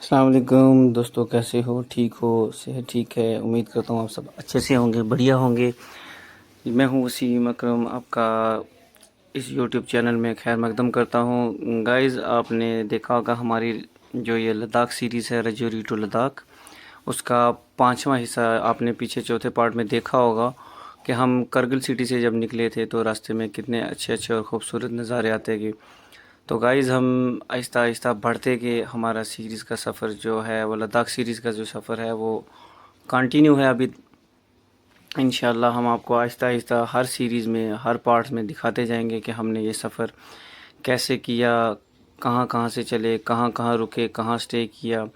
अस्सलाम वालेकुम दोस्तों, कैसे हो? ठीक हो? सेहत ठीक है? उम्मीद करता हूँ आप सब अच्छे से होंगे, बढ़िया होंगे। मैं हूँ वसीम अकरम, आपका इस यूट्यूब चैनल में खैर मकदम करता हूँ। गाइज़, आपने देखा होगा हमारी जो ये लद्दाख सीरीज़ है, रजौरी टू लद्दाख, उसका पाँचवा हिस्सा आपने पीछे चौथे पार्ट में देखा होगा कि हम करगिल सिटी से जब निकले थे तो रास्ते में कितने अच्छे अच्छे और ख़ूबसूरत नज़ारे आते गए। तो गाइज़, हम आहिस्ता आहिस्ता बढ़ते गए। हमारा सीरीज़ का सफ़र जो है वो लद्दाख सीरीज़ का जो सफ़र है वो कंटिन्यू है अभी। इंशाल्लाह हम आपको आहिस्ता आहिस्ता हर सीरीज़ में, हर पार्ट में दिखाते जाएंगे कि हमने ये सफ़र कैसे किया, कहाँ कहाँ से चले, कहाँ कहाँ रुके, कहाँ स्टे किया,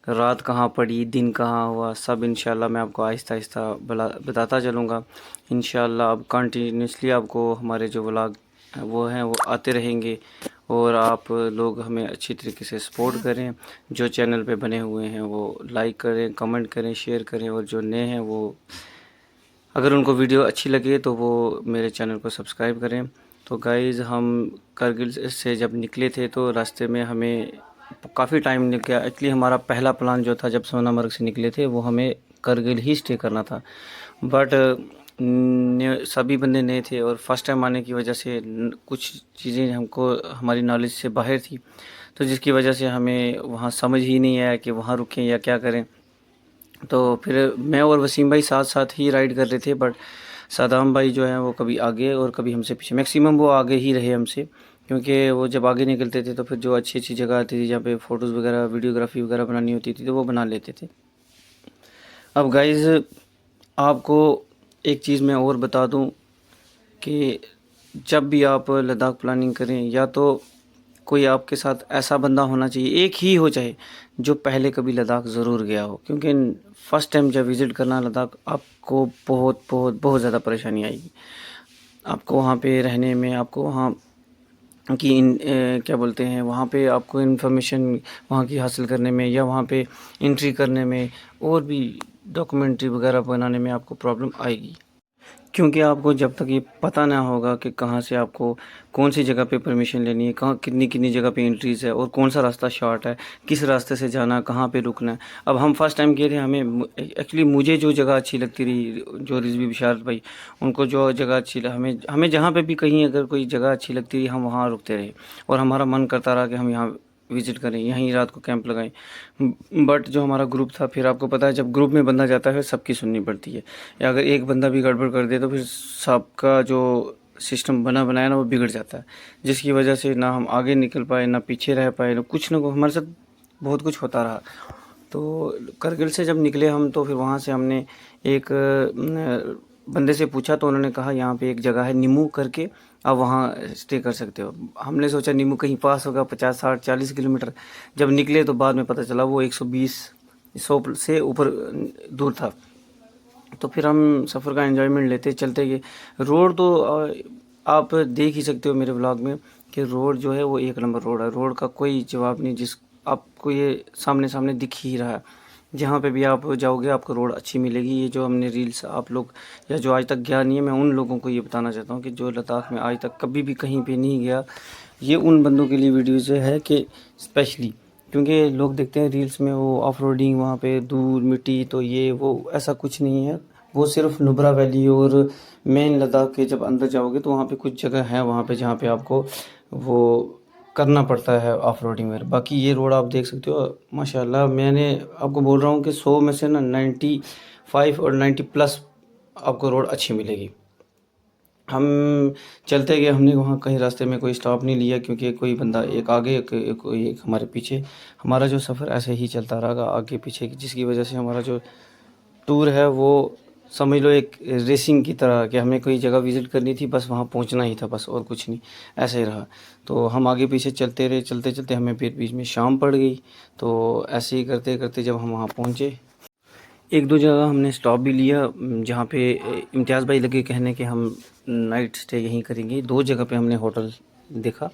रात कहाँ पड़ी, दिन कहाँ हुआ, सब इंशाल्लाह मैं आपको आहिस्ता आहिस्ता बताता चलूँगा। इंशाल्लाह अब कंटिन्यूसली आपको हमारे जो व्लॉग वो हैं वो आते रहेंगे और आप लोग हमें अच्छी तरीके से सपोर्ट करें। जो चैनल पे बने हुए हैं वो लाइक करें, कमेंट करें, शेयर करें, और जो नए हैं वो अगर उनको वीडियो अच्छी लगे तो वो मेरे चैनल को सब्सक्राइब करें। तो गाइज़, हम करगिल से जब निकले थे तो रास्ते में हमें काफ़ी टाइम लग गया। एक्चुअली हमारा पहला प्लान जो था जब सोनामर्ग से निकले थे वो हमें करगिल ही स्टे करना था, बट सभी बंदे नए थे और फर्स्ट टाइम आने की वजह से कुछ चीज़ें हमको हमारी नॉलेज से बाहर थी, तो जिसकी वजह से हमें वहाँ समझ ही नहीं आया कि वहाँ रुकें या क्या करें। तो फिर मैं और वसीम भाई साथ साथ ही राइड कर रहे थे, बट सादाम भाई जो हैं वो कभी आगे और कभी हमसे पीछे, मैक्सिमम वो आगे ही रहे हमसे, क्योंकि वो जब आगे निकलते थे तो फिर जो अच्छी अच्छी जगह आती थी जहाँ पे फ़ोटोज़ वगैरह, वीडियोग्राफी वगैरह बनानी होती थी तो वो बना लेते थे। अब गाइज़, आपको एक चीज़ मैं और बता दूं कि जब भी आप लद्दाख प्लानिंग करें, या तो कोई आपके साथ ऐसा बंदा होना चाहिए, एक ही हो चाहे, जो पहले कभी लद्दाख ज़रूर गया हो, क्योंकि फ़र्स्ट टाइम जब विज़िट करना लद्दाख आपको बहुत बहुत बहुत ज़्यादा परेशानी आएगी। आपको वहाँ पे रहने में, आपको वहाँ की क्या बोलते हैं, वहाँ पे आपको इन्फॉर्मेशन वहाँ की हासिल करने में, या वहाँ पे एंट्री करने में, और भी डॉक्यूमेंट्री वगैरह बनाने में आपको प्रॉब्लम आएगी। क्योंकि आपको जब तक ये पता ना होगा कि कहाँ से आपको कौन सी जगह पे परमिशन लेनी है, कहाँ कितनी कितनी जगह पे एंट्रीज़ है, और कौन सा रास्ता शॉर्ट है, किस रास्ते से जाना, कहाँ पे रुकना है। अब हम फर्स्ट टाइम गए थे, हमें एक्चुअली मुझे जो जगह अच्छी लगती रही, जो रिजवी बिशारत भाई, उनको जो जगह अच्छी हमें हमें जहाँ पे भी कहीं अगर कोई जगह अच्छी लगती रही हम वहाँ रुकते रहे, और हमारा मन करता रहा कि हम यहाँ विज़िट करें, यहीं रात को कैंप लगाएं। बट जो हमारा ग्रुप था, फिर आपको पता है जब ग्रुप में बंदा जाता है सबकी सुननी पड़ती है, या अगर एक बंदा भी गड़बड़ कर दे तो फिर सबका जो सिस्टम बना बनाया ना वो बिगड़ जाता है, जिसकी वजह से ना हम आगे निकल पाए, ना पीछे रह पाए, ना कुछ ना हमारे साथ बहुत कुछ होता रहा। तो करगिल से जब निकले हम तो फिर वहाँ से हमने एक बंदे से पूछा तो उन्होंने कहा यहाँ पे एक जगह है निमू करके, आप वहाँ स्टे कर सकते हो। हमने सोचा निमू कहीं पास होगा, 50 60 40 किलोमीटर। जब निकले तो बाद में पता चला वो 120 100 से ऊपर दूर था। तो फिर हम सफ़र का एंजॉयमेंट लेते चलते गए। रोड तो आप देख ही सकते हो मेरे ब्लॉग में कि रोड जो है वो एक नंबर रोड है, रोड का कोई जवाब नहीं, जिस आपको ये सामने सामने दिख ही रहा है। जहाँ पे भी आप जाओगे आपको रोड अच्छी मिलेगी। ये जो हमने रील्स आप लोग, या जो आज तक गया नहीं है, मैं उन लोगों को ये बताना चाहता हूँ कि जो लद्दाख में आज तक कभी भी कहीं पे नहीं गया, ये उन बंदों के लिए वीडियोज़ है कि स्पेशली, क्योंकि लोग देखते हैं रील्स में वो ऑफ रोडिंग, वहाँ पे दूर मिट्टी, तो ये वो ऐसा कुछ नहीं है। वो सिर्फ नुब्रा वैली और मेन लद्दाख के जब अंदर जाओगे तो वहाँ पे कुछ जगह है वहाँ पे जहाँ पे आपको वो करना पड़ता है ऑफ रोडिंग में। बाकी ये रोड आप देख सकते हो माशाल्लाह, मैंने आपको बोल रहा हूँ कि 100 में से ना 95 और 90 प्लस आपको रोड अच्छी मिलेगी। हम चलते गए, हमने वहाँ कहीं रास्ते में कोई स्टॉप नहीं लिया, क्योंकि कोई बंदा एक आगे एक हमारे पीछे, हमारा जो सफ़र ऐसे ही चलता रहा आगे पीछे, जिसकी वजह से हमारा जो टूर है वो समझ लो एक रेसिंग की तरह, कि हमें कोई जगह विज़िट करनी थी, बस वहाँ पहुँचना ही था, बस और कुछ नहीं, ऐसे ही रहा। तो हम आगे पीछे चलते रहे, चलते चलते हमें फिर बीच में शाम पड़ गई। तो ऐसे ही करते करते जब हम वहाँ पहुँचे, एक दो जगह हमने स्टॉप भी लिया, जहाँ पे इम्तियाज़ भाई लगे कहने कि हम नाइट स्टे यहीं करेंगे। दो जगह पे हमने होटल देखा,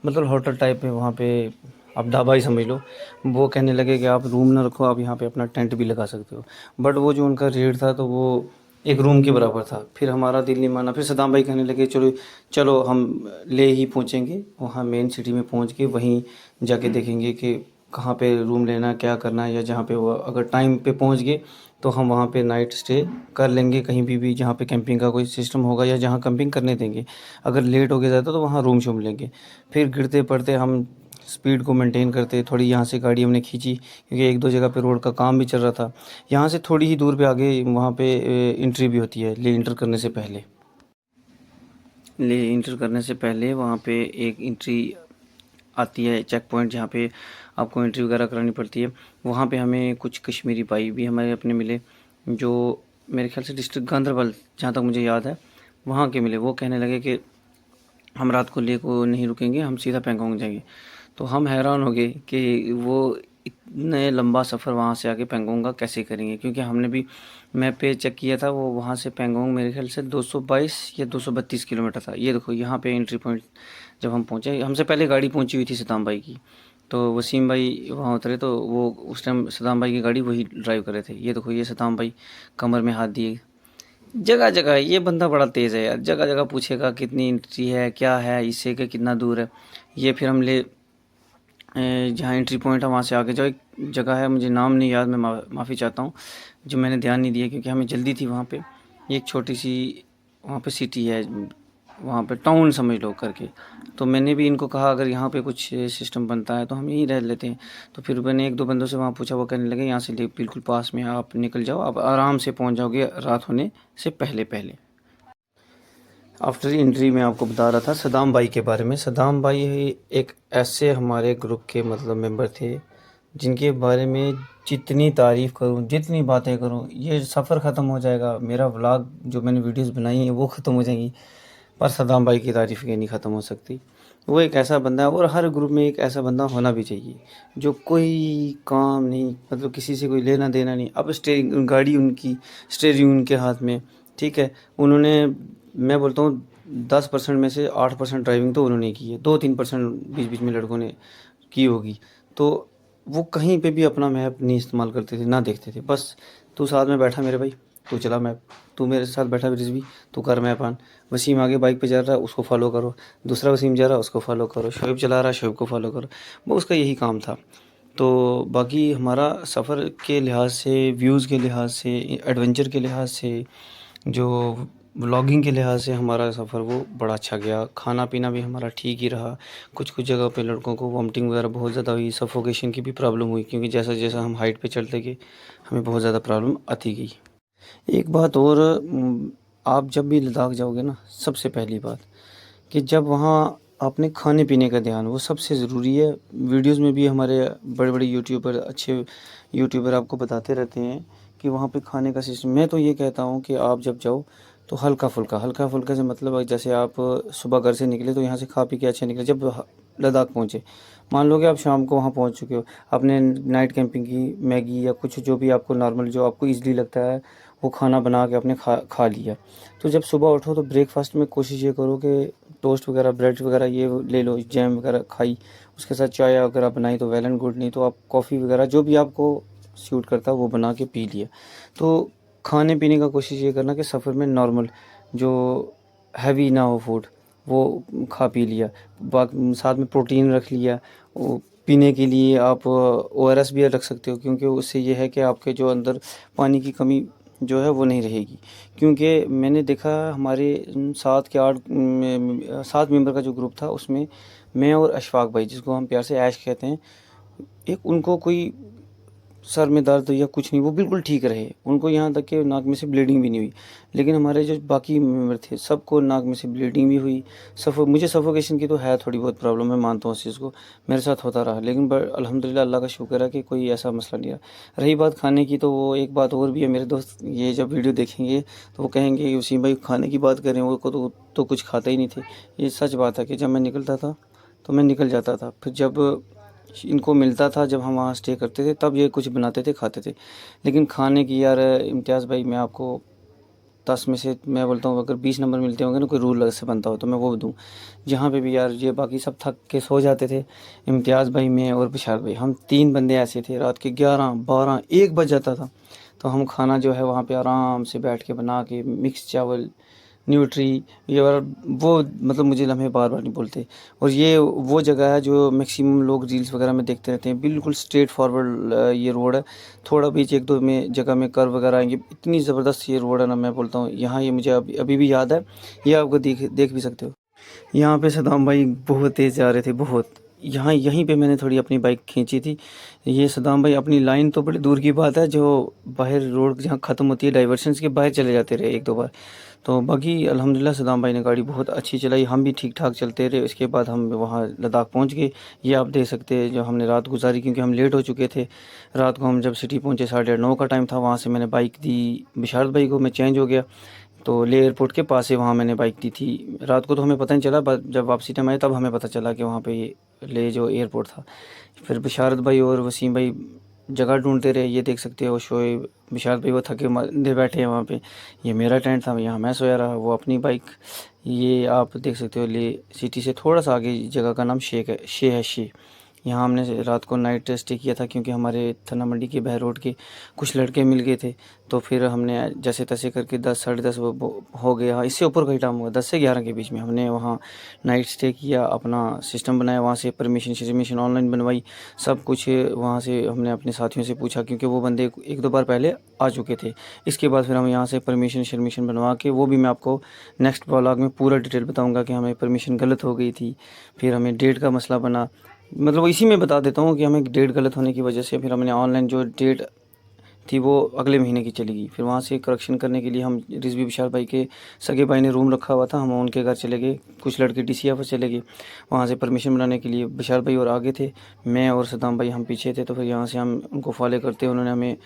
मतलब होटल टाइप में, वहाँ पे आप ढाबा ही समझ लो। वो कहने लगे कि आप रूम ना रखो, आप यहाँ पे अपना टेंट भी लगा सकते हो, बट वो जो उनका रेट था तो वो एक रूम के बराबर था। फिर हमारा दिल नहीं माना, फिर सदाम भाई कहने लगे चलो चलो हम ले ही पहुँचेंगे, वहाँ मेन सिटी में पहुँच के वहीं जाके देखेंगे कि कहाँ पे रूम लेना, क्या करना है, या जहाँ पे वो अगर टाइम पे पहुँच गए तो हम वहाँ पे नाइट स्टे कर लेंगे कहीं भी जहाँ पे कैंपिंग का कोई सिस्टम होगा या जहाँ कैंपिंग करने देंगे। अगर लेट हो गया ज़्यादा तो वहाँ रूम शूम लेंगे। फिर गिरते पड़ते हम स्पीड को मेंटेन करते, थोड़ी यहाँ से गाड़ी हमने खींची क्योंकि एक दो जगह पे रोड का काम भी चल रहा था। यहाँ से थोड़ी ही दूर पे आगे वहाँ पे एंट्री भी होती है ले इंटर करने से पहले। ले इंटर करने से पहले वहाँ पे एक एंट्री आती है, चेक पॉइंट, जहाँ पे आपको एंट्री वगैरह करानी पड़ती है। वहाँ पे हमें कुछ कश्मीरी भाई भी हमारे अपने मिले, जो मेरे ख्याल से डिस्ट्रिक्ट गांधरबल, जहाँ तक मुझे याद है, वहाँ के मिले। वो कहने लगे कि हम रात को ले को नहीं रुकेंगे, हम सीधा पैंगोंग जाएंगे। तो हम हैरान हो गए कि वो इतने लंबा सफ़र वहाँ से आके पैंगोंग का कैसे करेंगे, क्योंकि हमने भी मैप पे चेक किया था, वो वहाँ से पैंगोंग मेरे ख्याल से 222 या 232 किलोमीटर था। ये देखो यहाँ पे एंट्री पॉइंट जब हम पहुँचे, हमसे पहले गाड़ी पहुँची हुई थी सदाम भाई की, तो वसीम भाई वहाँ उतरे तो वो उस टाइम सदाम भाई की गाड़ी वही ड्राइव कर रहे थे। ये देखो ये सदाम भाई कमर में हाथ दिए, जगह जगह ये बंदा बड़ा तेज़ है यार, जगह जगह पूछेगा कितनी एंट्री है, क्या है, इससे के कितना दूर है। ये फिर हम ले जहाँ एंट्री पॉइंट है वहाँ से आगे जाओ, एक जगह है मुझे नाम नहीं याद, मैं माफ़ी चाहता हूँ जो मैंने ध्यान नहीं दिया क्योंकि हमें जल्दी थी वहाँ पे। एक छोटी सी वहाँ पे सिटी है, वहाँ पे टाउन समझ लो करके। तो मैंने भी इनको कहा अगर यहाँ पे कुछ सिस्टम बनता है तो हम यहीं रह लेते हैं। तो फिर मैंने एक दो बंदों से वहाँ पूछा, वो कहने लगे यहाँ से बिल्कुल पास में है, आप निकल जाओ, आप आराम से पहुँच जाओगे रात होने से पहले पहले। आफ्टर एंट्री में आपको बता रहा था सदाम भाई के बारे में। सदाम भाई एक ऐसे हमारे ग्रुप के मतलब मेंबर थे जिनके बारे में जितनी तारीफ़ करूं, जितनी बातें करूं, ये सफ़र ख़त्म हो जाएगा, मेरा व्लॉग जो मैंने वीडियोस बनाई हैं वो ख़त्म हो जाएंगी, पर सदाम भाई की तारीफ़ ये नहीं ख़त्म हो सकती। वो एक ऐसा बंदा है, और हर ग्रुप में एक ऐसा बंदा होना भी चाहिए जो कोई काम नहीं, मतलब किसी से कोई लेना देना नहीं। अब स्टीयरिंग गाड़ी उनकी, स्टीयरिंग उनके हाथ में, ठीक है। उन्होंने, मैं बोलता हूँ 10% में से 8% ड्राइविंग तो उन्होंने की है, 2-3% बीच बीच में लड़कों ने की होगी। तो वो कहीं पे भी अपना मैप नहीं इस्तेमाल करते थे, ना देखते थे। बस तू साथ में बैठा मेरे भाई, तू चला मैप, तू मेरे साथ बैठा रिजवी, तू कर मैप ऑन। वसीम आगे बाइक पे जा रहा है उसको फॉलो करो, दूसरा वसीम जा रहा है उसको फॉलो करो, शोएब चला रहा है शोएब को फॉलो करो। वो उसका यही काम था। तो बाकी हमारा सफ़र के लिहाज से, व्यूज़ के लिहाज से, एडवेंचर के लिहाज से, जो व्लॉगिंग के लिहाज से हमारा सफ़र वो बड़ा अच्छा गया। खाना पीना भी हमारा ठीक ही रहा। कुछ कुछ जगह पे लड़कों को वॉमिटिंग वगैरह बहुत ज़्यादा हुई, सफोकेशन की भी प्रॉब्लम हुई, क्योंकि जैसा जैसा हम हाइट पे चलते गए हमें बहुत ज़्यादा प्रॉब्लम आती गई। एक बात और, आप जब भी लद्दाख जाओगे ना, सबसे पहली बात कि जब वहाँ आपने खाने पीने का ध्यान, वो सबसे ज़रूरी है। वीडियोस में भी हमारे बड़े बड़े यूट्यूबर, अच्छे यूट्यूबर आपको बताते रहते हैं कि वहाँ पे खाने का सिस्टम। मैं तो ये कहता हूँ कि आप जब जाओ तो हल्का फुल्का से मतलब जैसे आप सुबह घर से निकले तो यहाँ से खा पी के अच्छे निकले, जब लद्दाख पहुँचे, मान लो कि आप शाम को वहाँ पहुँच चुके हो, आपने नाइट कैंपिंग की, मैगी या कुछ जो भी आपको नॉर्मल जो आपको ईज़िली लगता है वो खाना बना के आपने खा लिया। तो जब सुबह उठो तो ब्रेकफास्ट में कोशिश ये करो कि टोस्ट वगैरह, ब्रेड वगैरह ये ले लो, जैम वगैरह खाई, उसके साथ चाय अगर बनाई तो वेल एंड गुड, नहीं तो आप कॉफ़ी वगैरह जो भी आपको सूट करता है वो बना के पी लिया। तो खाने पीने का कोशिश ये करना कि सफ़र में नॉर्मल जो हैवी ना हो फूड, वो खा पी लिया। साथ में प्रोटीन रख लिया। वो पीने के लिए आप ओआरएस भी रख सकते हो, क्योंकि उससे ये है कि आपके जो अंदर पानी की कमी जो है वो नहीं रहेगी। क्योंकि मैंने देखा हमारे 7 मेंबर का जो ग्रुप था उसमें मैं और अशफाक भाई, जिसको हम प्यार से ऐश कहते हैं, एक उनको कोई सर में दर्द या कुछ नहीं, वो बिल्कुल ठीक रहे, उनको यहाँ तक कि नाक में से ब्लीडिंग भी नहीं हुई। लेकिन हमारे जो बाकी मेंबर थे सबको नाक में से ब्लीडिंग भी हुई। मुझे सफोकेशन की तो है थोड़ी बहुत प्रॉब्लम, मैं मानता हूँ इस चीज़ को, मेरे साथ होता रहा, लेकिन अल्हम्दुलिल्लाह अल्लाह का शुक्र है कि कोई ऐसा मसला नहीं रहा। रही बात खाने की, तो वो एक बात और भी है, मेरे दोस्त ये जब वीडियो देखेंगे तो वो कहेंगे वसीम भाई खाने की बात करें, वो को तो कुछ खाते ही नहीं थे। ये सच बात है कि जब मैं निकलता था तो मैं निकल जाता था, फिर जब इनको मिलता था, जब हम वहाँ स्टे करते थे तब ये कुछ बनाते थे खाते थे। लेकिन खाने की यार इम्तियाज़ भाई, मैं आपको 10 में से मैं बोलता हूँ अगर 20 नंबर मिलते होंगे ना, कोई रूल अलग से बनता हो तो मैं वो दूँ। जहाँ पे भी यार ये बाकी सब थक के सो जाते थे, इम्तियाज़ भाई, मैं और बिशाल भाई, हम 3 बंदे ऐसे थे, रात के 11, 12, 1 बज जाता था तो हम खाना जो है वहाँ पे आराम से बैठ के बना के, मिक्स चावल, न्यूट्री, ये वाला वो मतलब मुझे लम्हे बार बार नहीं बोलते। और ये वो जगह है जो मैक्सिमम लोग रील्स वगैरह में देखते रहते हैं। बिल्कुल स्ट्रेट फॉरवर्ड ये रोड है। थोड़ा बीच एक दो में जगह में कर्व वगैरह आएंगे, इतनी ज़बरदस्त ये रोड है ना, मैं बोलता हूँ यहाँ, ये मुझे अभी अभी भी याद है। ये आपको देख देख भी सकते हो। यहाँ पे सदाम भाई बहुत तेज़ जा रहे थे, बहुत। यहाँ यहीं पे मैंने थोड़ी अपनी बाइक खींची थी। ये सदाम भाई अपनी लाइन तो बड़ी दूर की बात है, जो बाहर रोड जहाँ ख़त्म होती है डाइवर्शंस के बाहर चले जाते रहे एक दो बार। तो बाकी अल्हम्दुलिल्लाह सदाम भाई ने गाड़ी बहुत अच्छी चलाई, हम भी ठीक ठाक चलते रहे। उसके बाद हम वहाँ लद्दाख पहुँच गए। ये आप देख सकते हैं जो हमने रात गुजारी, क्योंकि हम लेट हो चुके थे। रात को हम जब सिटी पहुँचे 8:30 का टाइम था। वहाँ से मैंने बाइक दी बिशारत भाई को, मैं चेंज हो गया। तो ले एयरपोर्ट के पास है, वहाँ मैंने बाइक दी थी। रात को तो हमें पता नहीं चला, बट जब वापसी टाइम आया तब हमें पता चला कि वहाँ पे ले जो एयरपोर्ट था। फिर बिशारत भाई और वसीम भाई जगह ढूंढते रहे। ये देख सकते हो शोएब, बिशारत भाई वो थके मांदे बैठे हैं वहाँ पे। ये मेरा टेंट था, यहाँ मैं सोया रहा, वो अपनी बाइक। ये आप देख सकते हो ले सिटी से थोड़ा सा आगे जगह का नाम शे है। यहाँ हमने रात को नाइट स्टे किया था, क्योंकि हमारे थना मंडी के बहर रोड के कुछ लड़के मिल गए थे। तो फिर हमने जैसे तैसे करके 10 साढ़े 10 हो गया। हाँ, इससे ऊपर का ही टाइम हुआ, 10 से 11 के बीच में हमने वहाँ नाइट स्टे किया। अपना सिस्टम बनाया, वहाँ से परमिशन ऑनलाइन बनवाई, सब कुछ वहाँ से हमने अपने साथियों से पूछा, क्योंकि वो बंदे एक दो बार पहले आ चुके थे। इसके बाद फिर हम यहाँ से परमिशन बनवा के, वो भी मैं आपको नेक्स्ट व्लॉग में पूरा डिटेल बताऊँगा कि हमें परमिशन गलत हो गई थी। फिर हमें डेट का मसला बना, मतलब इसी में बता देता हूँ कि हमें डेट गलत होने की वजह से फिर हमने ऑनलाइन जो डेट थी वो अगले महीने की चली गई। फिर वहाँ से करेक्शन करने के लिए हम रिजवी विशाल भाई के सगे भाई ने रूम रखा हुआ था, हम उनके घर चले गए। कुछ लड़के DCF पर चले गए। वहाँ से परमिशन बनाने के लिए विशाल भाई और आगे थे, मैं और सदाम भाई हम पीछे थे। तो फिर यहाँ से हम उनको फॉलो करते, उन्होंने हमें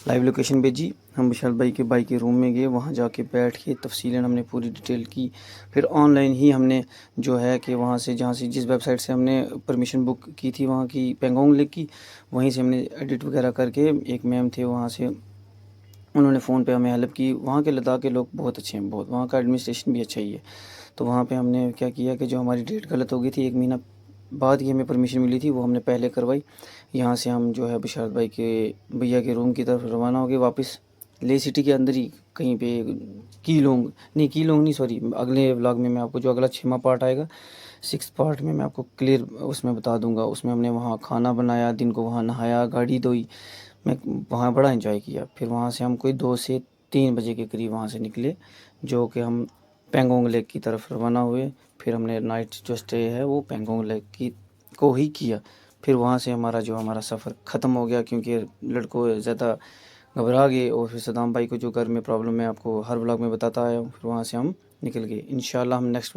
लाइव लोकेशन भेजी। हम विशाल भाई के बाइक के रूम में गए, वहाँ जाके बैठ के तफसीलन हमने पूरी डिटेल की। फिर ऑनलाइन ही हमने जो है कि वहाँ से जहाँ से जिस वेबसाइट से हमने परमिशन बुक की थी वहाँ की पेंगोंग लेक की, वहीं से हमने एडिट वगैरह करके, एक मैम थे वहाँ से, उन्होंने फ़ोन पे हमें हेल्प की। वहाँ के लद्दाख के लोग बहुत अच्छे हैं, बहुत। वहाँ का एडमिनिस्ट्रेशन भी अच्छा ही है। तो वहाँ पे हमने क्या किया कि जो हमारी डेट गलत हो गई थी, 1 महीना बाद ही हमें परमिशन मिली थी, वो हमने पहले करवाई। यहाँ से हम जो है बिशारत भाई के भैया के रूम की तरफ रवाना हो गए वापस। ले सिटी के अंदर ही कहीं पे कीलोंग नहीं, सॉरी, अगले व्लॉग में मैं आपको जो अगला 6वां पार्ट आएगा, 6th पार्ट में मैं आपको क्लियर उसमें बता दूंगा। उसमें हमने वहाँ खाना बनाया, दिन को वहाँ नहाया, गाड़ी धोई, मैं वहाँ बड़ा एंजॉय किया। फिर वहाँ से हम कोई 2 से 3 बजे के करीब वहाँ से निकले, जो कि हम पेंगोंग लेक की तरफ रवाना हुए। फिर हमने नाइट जो स्टे है वो पेंगोंग लेक की को ही किया। फिर वहाँ से हमारा सफ़र ख़त्म हो गया, क्योंकि लड़कों ज़्यादा घबरा गए। और फिर सदाम भाई को जो घर में प्रॉब्लम है आपको हर व्लॉग में बताता आया हूँ। फिर वहाँ से हम निकल गए। इंशाल्लाह हम नेक्स्ट